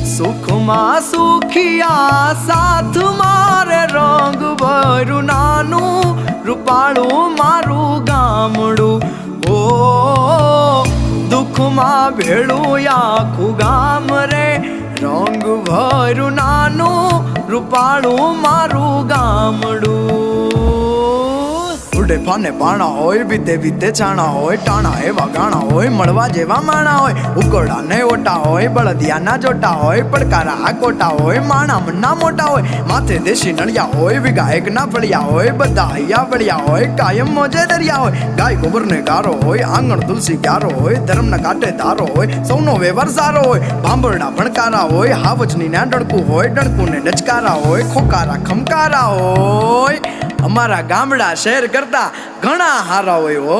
સુખમાં સુખિયા સાથ મારે રંગ ભર્યું નાનું રૂપાળું મારું ગામડું ઓ દુઃખમાં ભેળું આખું ગામ રે રંગ ભર્યું નાનું રૂપાળું મારું ગામડું ઉડે ફાને પાણા હોય વિદે વિદે છાણા હોય ટાણા એવા ગાણા હોય મળવા જેવા માણા હોય ઉકરડા ને ઓટા હોય બળદિયા ના જોટા હોય પડકારા આકોટા હોય માણા મના મોટા હોય માથે દેશી નળિયા હોય વિગાયક ના ફળિયા હોય બધા હૈયા વળિયા હોય કાયમ મોજે દરિયા હોય ગાય ગોબર ને ગારો હોય આંગણ તુલસી ક્યારો હોય ધર્મ ના કાંઠે ધારો હોય સૌનો વ્યવહાર સારો હોય ભાંભરડા ભણકારા હોય હાવજની ના ડણકું હોય ડણકું ને ડચકારા હોય ખોકારા ખમકારા હોય અમારા ગામડા શહેર કરતા ઘણા હારા હોય હો।